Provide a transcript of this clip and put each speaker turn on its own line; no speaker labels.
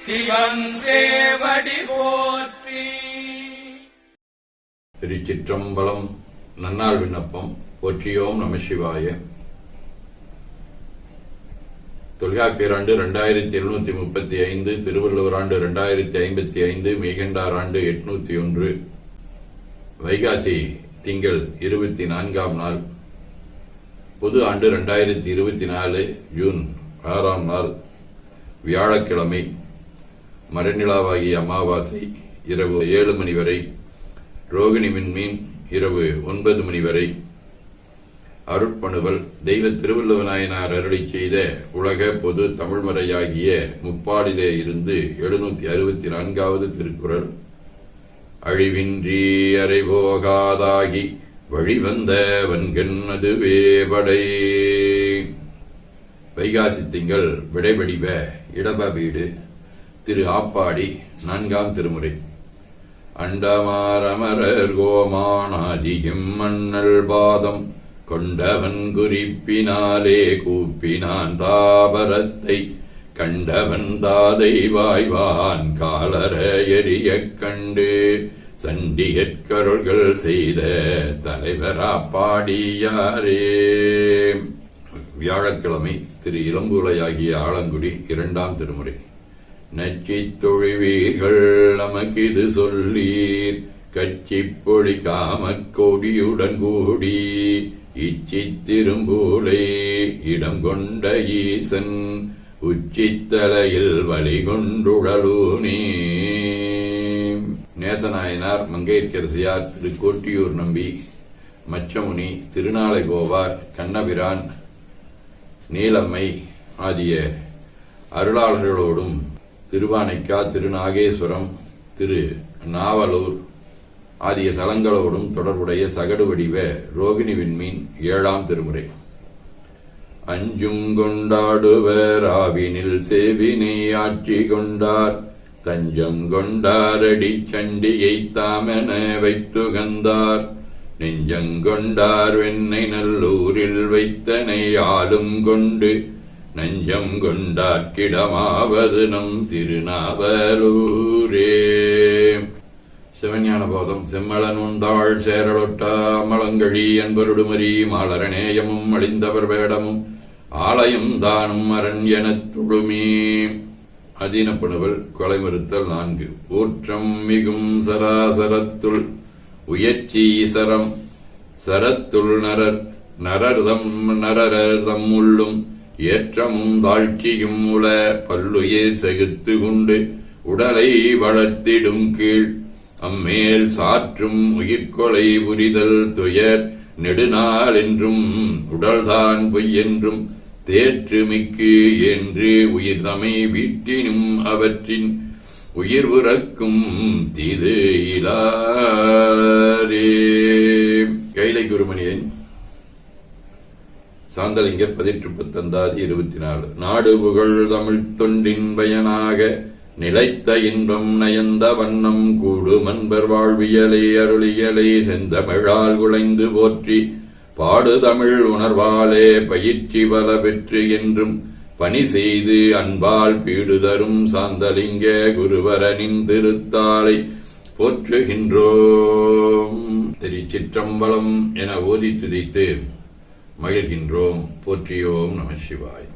சிவன் சேவடி போற்றி.
திருச்சிற்றம்பலம். நன்னாள் விண்ணப்பம். போற்றியோம் நமசிவாய. தொல்காப்பியர் ஆண்டு 2735, திருவள்ளுவர் ஆண்டு 2055, மெய்கண்டார் ஆண்டு 801, வைகாசி திங்கள் 24ஆம் நாள், பொது ஆண்டு 2024, ஜூன் 6ஆம் நாள், வியாழக்கிழமை, மரநிலாவாகிய அமாவாசை இரவு 7 மணி வரை, ரோகிணி விண்மீன் இரவு 9 மணி வரை. அருட்பணுவல். தெய்வ திருவள்ளுவநாயனார் அருளி செய்த உலக பொது தமிழ்மறையாகிய முப்பாடிலே இருந்து 764வது திருக்குறள். அழிவின்றி அறைபோகாதாகி வழிவந்த வன்கண் அதுவே படை. வைகாசி திங்கள் விடைபடிவ இடப வீடு. திரு ஆப்பாடி 4ஆம் திருமுறை. அண்டமாரமரர் கோமானாதியும் மன்னல் பாதம் கொண்டவன் குறிப்பினாலே கூப்பினான் தாபரத்தை கண்டவன் தாதை வாய்வான் காலர எரியக் கண்டு சண்டியற்கருள்கள் செய்த தலைவராப்பாடியாரே. வியாழக்கிழமை, திரு இளம்பூலையாகிய ஆலங்குடி 2ஆம் திருமுறை. நச்சித் தொழுவீர்கள் நமக்கிது சொல்லீர் கட்சிப் பொழி காமக் கொடியுடன் கூடி இச்சித்திரும்பூலை இடம் கொண்ட ஈசன் உச்சித்தலையில் வழி கொண்டுழலூனே. நேசநாயனார், மங்கையர்க்கரசியார், திரு கோட்டியூர் நம்பி, மச்சமுனி, திருநாளை போவார், கண்ணபிரான், நீலம்மை ஆகிய அருளாளர்களோடும் திருவானைக்கா, திருநாகேஸ்வரம், திரு நாவலூர் ஆகிய தலங்களோடும் தொடர்புடைய சகடு வடிவ ரோகிணி விண்மீன் 7ஆம் திருமுறை. அஞ்சும் கொண்டாடுவர் ஆவினில் சேவினை ஆட்சி கொண்டார் தஞ்சம் கொண்டாரடி சண்டியை தாமென வைத்துகந்தார் நெஞ்சங்கொண்டார் வெண்ணை நல்லூரில் வைத்தனை ஆளும் கொண்டு நஞ்சம் கொண்டார்க்கிடமாவது நம் திருநாவலூரே. சிவஞான போதம். செம்மளன் உந்தாள் சேரலொட்டா மலங்கழி என்பருடுமரி மாலரநேயமும் அழிந்தவர் வேடமும் ஆலயம் தானும் அரண் எனத் துழுமே. அதீனப்பணுவல். கொலைமறுத்தல் 4. ஊற்றம் மிகும் சராசரத்துள் உயர்ச்சி சரம் சரத்துள் நரர்தம் உள்ளும் ஏற்றமும் தாழ்ச்சியும் உள பல்லுயிர் செகுத்து கொண்டு உடலை வளர்த்திடும் கீழ் அம்மேல் சாற்றும் உயிர்கொலை புரிதல் துயர் நெடுநாள் என்றும் உடல்தான் பொய்யென்றும் தேற்றுமிக்கு என்று உயிர்தமை வீட்டினும் அவற்றின் உயிர் உறக்கும் தீது இலாரே. கைலை குருமணியன் சாந்தலிங்கர் 18-24. நாடு புகழ் தமிழ் தொண்டின் பயனாக நிலைத்த இன்பம் நயந்த வண்ணம் கூடு மன்பர் வாழ்வியலை அருளியலை செந்தமிழால் குலைந்து போற்றி பாடு தமிழ் உணர்வாலே பயிற்சி பல பெற்று என்றும் பணி செய்து அன்பால் பீடுதரும் சாந்தலிங்க குருவரனின் திருத்தாளை போற்றுகின்றோம். திருச்சிற்றம்பலம் என ஓதி துதித்து மகிழ்கின்றோம். போற்றியோம் நமசிவாய்.